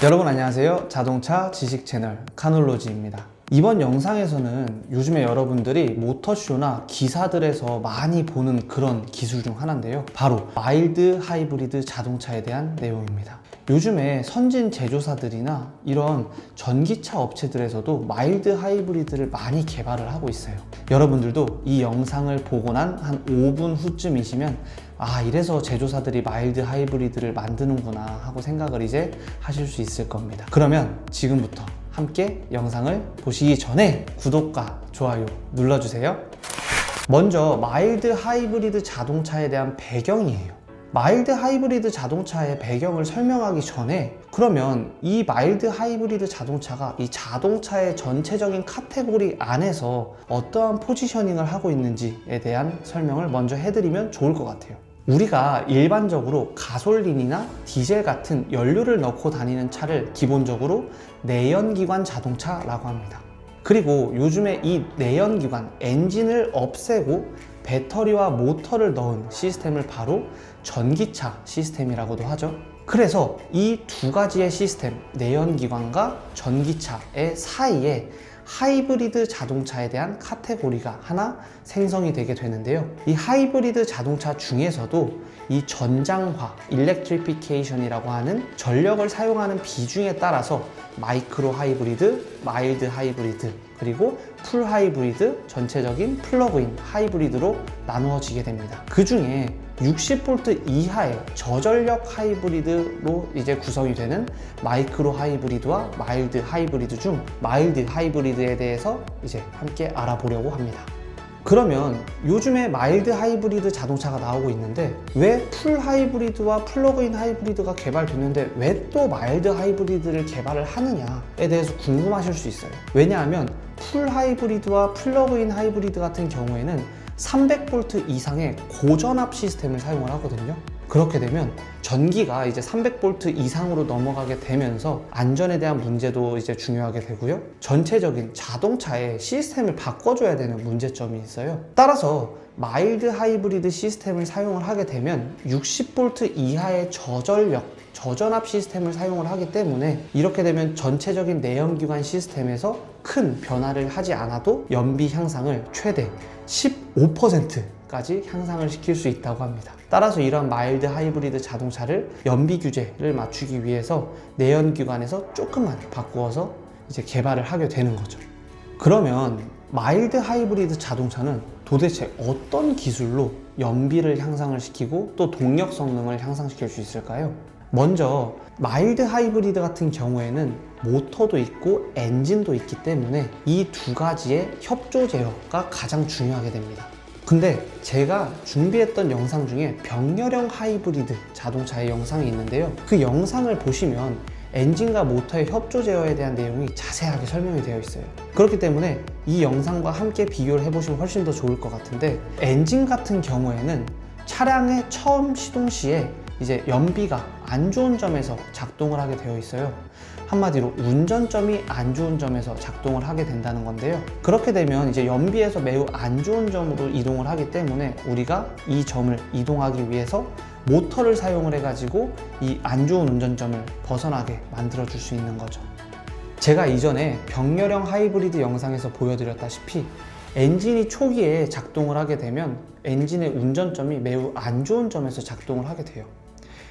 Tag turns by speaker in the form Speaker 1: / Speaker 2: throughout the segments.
Speaker 1: 여러분 안녕하세요. 자동차 지식 채널 카놀로지입니다. 이번 영상에서는 요즘에 여러분들이 모터쇼나 기사들에서 많이 보는 그런 기술 중 하나인데요. 바로 마일드 하이브리드 자동차에 대한 내용입니다. 요즘에 선진 제조사들이나 이런 전기차 업체들에서도 마일드 하이브리드를 많이 개발을 하고 있어요. 여러분들도 이 영상을 보고 난 한 5분 후쯤이시면 이래서 제조사들이 마일드 하이브리드를 만드는구나 하고 생각을 이제 하실 수 있을 겁니다. 그러면 지금부터 함께 영상을 보시기 전에 구독과 좋아요 눌러주세요. 먼저 마일드 하이브리드 자동차에 대한 배경이에요. 마일드 하이브리드 자동차의 배경을 설명하기 전에 그러면 이 마일드 하이브리드 자동차가 이 자동차의 전체적인 카테고리 안에서 어떠한 포지셔닝을 하고 있는지에 대한 설명을 먼저 해드리면 좋을 것 같아요. 우리가 일반적으로 가솔린이나 디젤 같은 연료를 넣고 다니는 차를 기본적으로 내연기관 자동차라고 합니다. 그리고 요즘에 이 내연기관 엔진을 없애고 배터리와 모터를 넣은 시스템을 바로 전기차 시스템이라고도 하죠. 그래서 이 두 가지의 시스템, 내연기관과 전기차의 사이에 하이브리드 자동차에 대한 카테고리가 하나 생성이 되게 되는데요. 이 하이브리드 자동차 중에서도 이 전장화, 일렉트리피케이션이라고 하는 전력을 사용하는 비중에 따라서 마이크로 하이브리드, 마일드 하이브리드, 그리고 풀 하이브리드, 전체적인 플러그인 하이브리드로 나누어지게 됩니다. 그 중에 60V 이하의 저전력 하이브리드로 이제 구성이 되는 마이크로 하이브리드와 마일드 하이브리드 중 마일드 하이브리드에 대해서 이제 함께 알아보려고 합니다. 그러면 요즘에 마일드 하이브리드 자동차가 나오고 있는데 왜 풀 하이브리드와 플러그인 하이브리드가 개발됐는데 왜 또 마일드 하이브리드를 개발을 하느냐에 대해서 궁금하실 수 있어요. 왜냐하면 풀 하이브리드와 플러그인 하이브리드 같은 경우에는 300V 이상의 고전압 시스템을 사용을 하거든요. 그렇게 되면 전기가 이제 300V 이상으로 넘어가게 되면서 안전에 대한 문제도 이제 중요하게 되고요. 전체적인 자동차의 시스템을 바꿔줘야 되는 문제점이 있어요. 따라서 마일드 하이브리드 시스템을 사용을 하게 되면 60V 이하의 저전압 시스템을 사용을 하기 때문에 이렇게 되면 전체적인 내연기관 시스템에서 큰 변화를 하지 않아도 연비 향상을 최대 15%까지 향상을 시킬 수 있다고 합니다. 따라서 이런 마일드 하이브리드 자동차를 연비 규제를 맞추기 위해서 내연기관에서 조금만 바꾸어서 이제 개발을 하게 되는 거죠. 그러면 마일드 하이브리드 자동차는 도대체 어떤 기술로 연비를 향상을 시키고 또 동력 성능을 향상시킬 수 있을까요? 먼저 마일드 하이브리드 같은 경우에는 모터도 있고 엔진도 있기 때문에 이 두 가지의 협조 제어가 가장 중요하게 됩니다. 근데 제가 준비했던 영상 중에 병렬형 하이브리드 자동차의 영상이 있는데요. 그 영상을 보시면 엔진과 모터의 협조 제어에 대한 내용이 자세하게 설명이 되어 있어요. 그렇기 때문에 이 영상과 함께 비교를 해보시면 훨씬 더 좋을 것 같은데, 엔진 같은 경우에는 차량의 처음 시동 시에 이제 연비가 안 좋은 점에서 작동을 하게 되어 있어요. 한마디로 운전점이 안 좋은 점에서 작동을 하게 된다는 건데요. 그렇게 되면 이제 연비에서 매우 안 좋은 점으로 이동을 하기 때문에 우리가 이 점을 이동하기 위해서 모터를 사용을 해가지고 이 안 좋은 운전점을 벗어나게 만들어 줄 수 있는 거죠. 제가 이전에 병렬형 하이브리드 영상에서 보여드렸다시피 엔진이 초기에 작동을 하게 되면 엔진의 운전점이 매우 안 좋은 점에서 작동을 하게 돼요.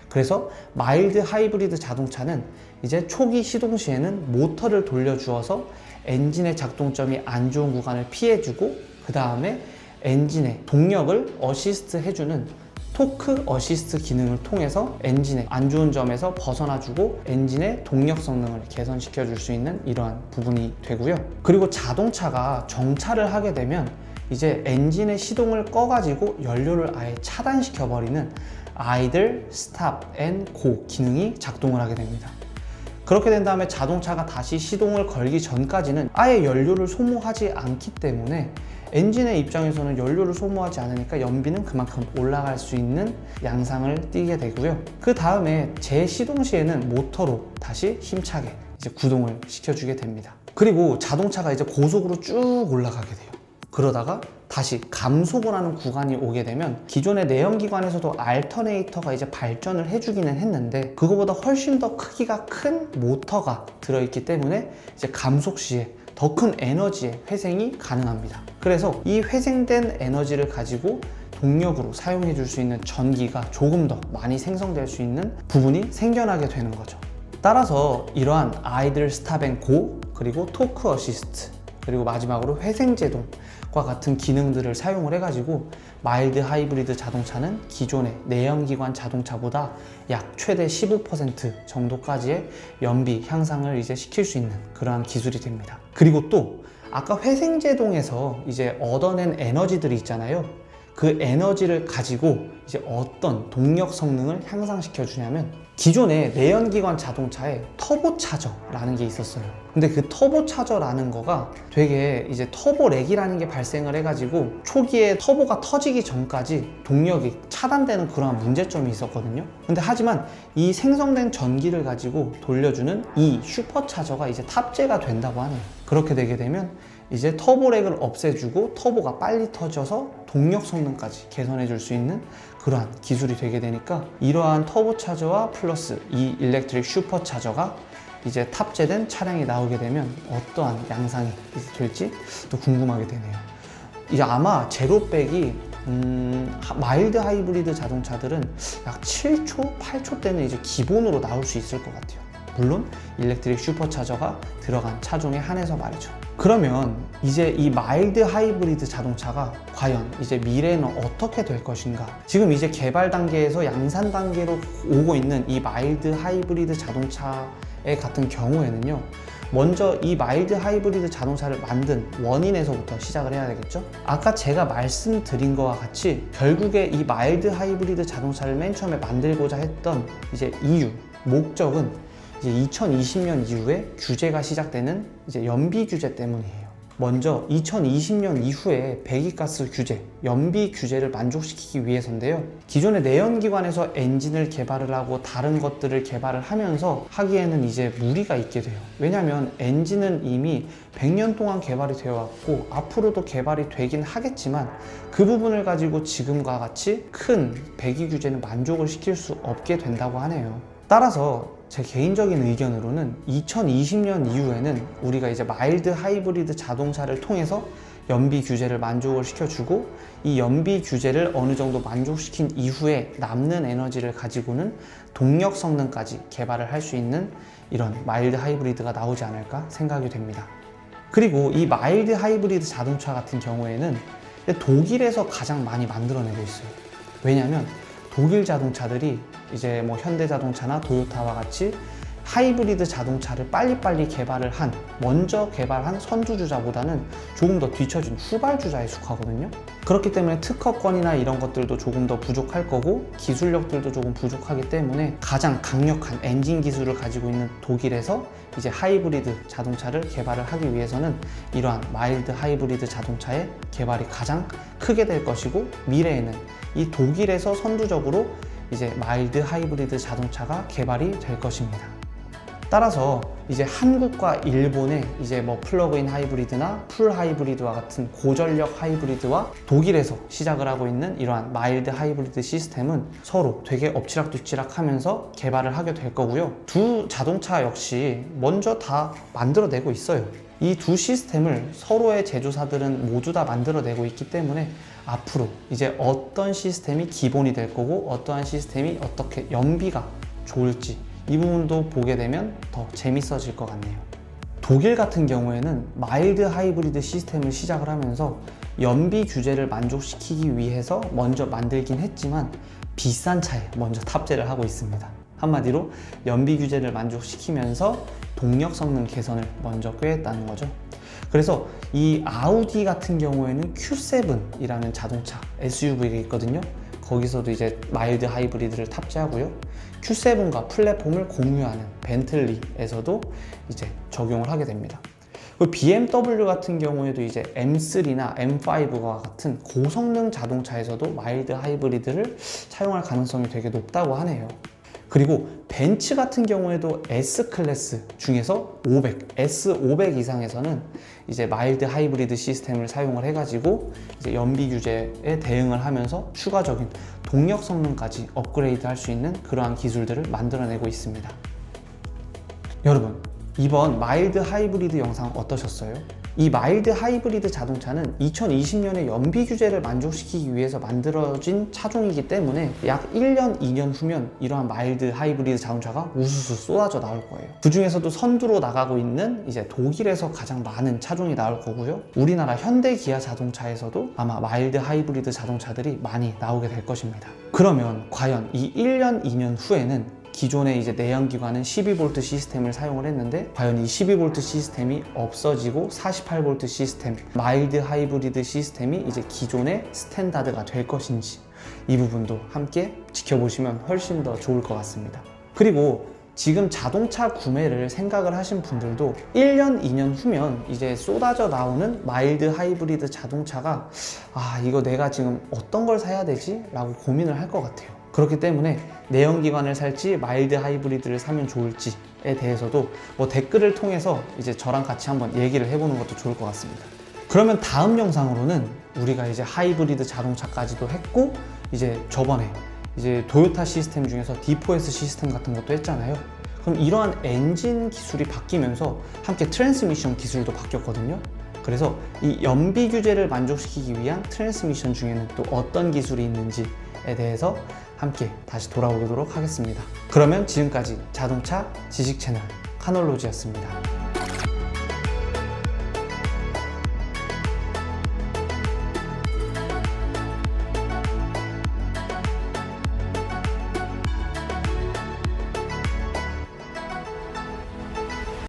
Speaker 1: 그래서 마일드 하이브리드 자동차는 이제 초기 시동 시에는 모터를 돌려주어서 엔진의 작동점이 안 좋은 구간을 피해주고, 그 다음에 엔진의 동력을 어시스트 해주는 토크 어시스트 기능을 통해서 엔진의 안 좋은 점에서 벗어나주고 엔진의 동력 성능을 개선시켜 줄 수 있는 이러한 부분이 되고요. 그리고 자동차가 정차를 하게 되면 이제 엔진의 시동을 꺼가지고 연료를 아예 차단시켜 버리는 idle, stop and go 기능이 작동을 하게 됩니다. 그렇게 된 다음에 자동차가 다시 시동을 걸기 전까지는 아예 연료를 소모하지 않기 때문에 엔진의 입장에서는 연료를 소모하지 않으니까 연비는 그만큼 올라갈 수 있는 양상을 띠게 되고요. 그 다음에 재시동 시에는 모터로 다시 힘차게 이제 구동을 시켜주게 됩니다. 그리고 자동차가 이제 고속으로 쭉 올라가게 돼요. 그러다가 다시 감속을 하는 구간이 오게 되면 기존의 내연기관에서도 알터네이터가 이제 발전을 해주기는 했는데 그거보다 훨씬 더 크기가 큰 모터가 들어있기 때문에 이제 감속 시에 더 큰 에너지의 회생이 가능합니다. 그래서 이 회생된 에너지를 가지고 동력으로 사용해 줄 수 있는 전기가 조금 더 많이 생성될 수 있는 부분이 생겨나게 되는 거죠. 따라서 이러한 아이들 스탑 앤 고, 그리고 토크 어시스트, 그리고 마지막으로 회생제동과 같은 기능들을 사용을 해가지고 마일드 하이브리드 자동차는 기존의 내연기관 자동차보다 약 최대 15% 정도까지의 연비 향상을 이제 시킬 수 있는 그러한 기술이 됩니다. 그리고 또 아까 회생제동에서 이제 얻어낸 에너지들이 있잖아요. 그 에너지를 가지고 이제 어떤 동력 성능을 향상시켜 주냐면 기존의 내연기관 자동차에 터보차저라는 게 있었어요. 근데 그 터보차저라는 거가 되게 이제 터보렉이라는 게 발생을 해가지고 초기에 터보가 터지기 전까지 동력이 차단되는 그런 문제점이 있었거든요. 근데 하지만 이 생성된 전기를 가지고 돌려주는 이 슈퍼차저가 이제 탑재가 된다고 하네요. 그렇게 되게 되면 이제 터보렉을 없애주고 터보가 빨리 터져서 동력 성능까지 개선해 줄 수 있는 그러한 기술이 되게 되니까 이러한 터보차저와 플러스 이 일렉트릭 슈퍼차저가 이제 탑재된 차량이 나오게 되면 어떠한 양상이 될지 또 궁금하게 되네요. 이제 아마 제로백이 마일드 하이브리드 자동차들은 약 7초, 8초 때는 이제 기본으로 나올 수 있을 것 같아요. 물론 일렉트릭 슈퍼차저가 들어간 차종에 한해서 말이죠. 그러면 이제 이 마일드 하이브리드 자동차가 과연 이제 미래에는 어떻게 될 것인가? 지금 이제 개발 단계에서 양산 단계로 오고 있는 이 마일드 하이브리드 자동차의 같은 경우에는요, 먼저 이 마일드 하이브리드 자동차를 만든 원인에서부터 시작을 해야 되겠죠? 아까 제가 말씀드린 거와 같이 결국에 이 마일드 하이브리드 자동차를 맨 처음에 만들고자 했던 이제 이유, 목적은 이제 2020년 이후에 규제가 시작되는 이제 연비 규제 때문이에요. 먼저 2020년 이후에 배기가스 규제, 연비 규제를 만족시키기 위해서인데요. 기존의 내연기관에서 엔진을 개발을 하고 다른 것들을 개발을 하면서 하기에는 이제 무리가 있게 돼요. 왜냐하면 엔진은 이미 100년 동안 개발이 되어 왔고 앞으로도 개발이 되긴 하겠지만 그 부분을 가지고 지금과 같이 큰 배기 규제는 만족을 시킬 수 없게 된다고 하네요. 따라서 제 개인적인 의견으로는 2020년 이후에는 우리가 이제 마일드 하이브리드 자동차를 통해서 연비 규제를 만족을 시켜주고 이 연비 규제를 어느 정도 만족시킨 이후에 남는 에너지를 가지고는 동력 성능까지 개발을 할 수 있는 이런 마일드 하이브리드가 나오지 않을까 생각이 됩니다. 그리고 이 마일드 하이브리드 자동차 같은 경우에는 독일에서 가장 많이 만들어내고 있어요. 왜냐하면 독일 자동차들이 이제 뭐 현대자동차나 도요타와 같이 하이브리드 자동차를 빨리빨리 먼저 개발한 선두주자보다는 조금 더 뒤처진 후발주자에 속하거든요. 그렇기 때문에 특허권이나 이런 것들도 조금 더 부족할 거고 기술력들도 조금 부족하기 때문에 가장 강력한 엔진 기술을 가지고 있는 독일에서 이제 하이브리드 자동차를 개발을 하기 위해서는 이러한 마일드 하이브리드 자동차의 개발이 가장 크게 될 것이고 미래에는 이 독일에서 선두적으로 이제 마일드 하이브리드 자동차가 개발이 될 것입니다. 따라서 이제 한국과 일본의 이제 뭐 플러그인 하이브리드나 풀 하이브리드와 같은 고전력 하이브리드와 독일에서 시작을 하고 있는 이러한 마일드 하이브리드 시스템은 서로 되게 엎치락뒤치락 하면서 개발을 하게 될 거고요. 두 자동차 역시 먼저 다 만들어내고 있어요. 이 두 시스템을 서로의 제조사들은 모두 다 만들어내고 있기 때문에 앞으로 이제 어떤 시스템이 기본이 될 거고 어떠한 시스템이 어떻게 연비가 좋을지 이 부분도 보게 되면 더 재밌어질 것 같네요. 독일 같은 경우에는 마일드 하이브리드 시스템을 시작을 하면서 연비 규제를 만족시키기 위해서 먼저 만들긴 했지만 비싼 차에 먼저 탑재를 하고 있습니다. 한마디로 연비 규제를 만족시키면서 동력 성능 개선을 먼저 꾀했다는 거죠. 그래서 이 아우디 같은 경우에는 Q7이라는 자동차 SUV가 있거든요. 거기서도 이제 마일드 하이브리드를 탑재하고요. Q7과 플랫폼을 공유하는 벤틀리에서도 이제 적용을 하게 됩니다. 그리고 BMW 같은 경우에도 이제 M3나 M5와 같은 고성능 자동차에서도 마일드 하이브리드를 사용할 가능성이 되게 높다고 하네요. 그리고 벤츠 같은 경우에도 S클래스 중에서 500, S500 이상에서는 이제 마일드 하이브리드 시스템을 사용을 해가지고 이제 연비 규제에 대응을 하면서 추가적인 동력 성능까지 업그레이드 할 수 있는 그러한 기술들을 만들어내고 있습니다. 여러분, 이번 마일드 하이브리드 영상 어떠셨어요? 이 마일드 하이브리드 자동차는 2020년에 연비 규제를 만족시키기 위해서 만들어진 차종이기 때문에 약 1년, 2년 후면 이러한 마일드 하이브리드 자동차가 우수수 쏟아져 나올 거예요. 그 중에서도 선두로 나가고 있는 이제 독일에서 가장 많은 차종이 나올 거고요. 우리나라 현대 기아 자동차에서도 아마 마일드 하이브리드 자동차들이 많이 나오게 될 것입니다. 그러면 과연 이 1년, 2년 후에는 기존의 이제 내연기관은 12V 시스템을 사용을 했는데 과연 이 12V 시스템이 없어지고 48V 시스템, 마일드 하이브리드 시스템이 이제 기존의 스탠다드가 될 것인지 이 부분도 함께 지켜보시면 훨씬 더 좋을 것 같습니다. 그리고 지금 자동차 구매를 생각을 하신 분들도 1년, 2년 후면 이제 쏟아져 나오는 마일드 하이브리드 자동차가 이거 내가 지금 어떤 걸 사야 되지? 라고 고민을 할 것 같아요. 그렇기 때문에 내연기관을 살지 마일드 하이브리드를 사면 좋을지에 대해서도 댓글을 통해서 이제 저랑 같이 한번 얘기를 해보는 것도 좋을 것 같습니다. 그러면 다음 영상으로는 우리가 이제 하이브리드 자동차까지도 했고 이제 저번에 이제 도요타 시스템 중에서 D4S 시스템 같은 것도 했잖아요. 그럼 이러한 엔진 기술이 바뀌면서 함께 트랜스미션 기술도 바뀌었거든요. 그래서 이 연비 규제를 만족시키기 위한 트랜스미션 중에는 또 어떤 기술이 있는지에 대해서 함께 다시 돌아오도록 하겠습니다. 그러면 지금까지 자동차 지식 채널 카놀로지였습니다.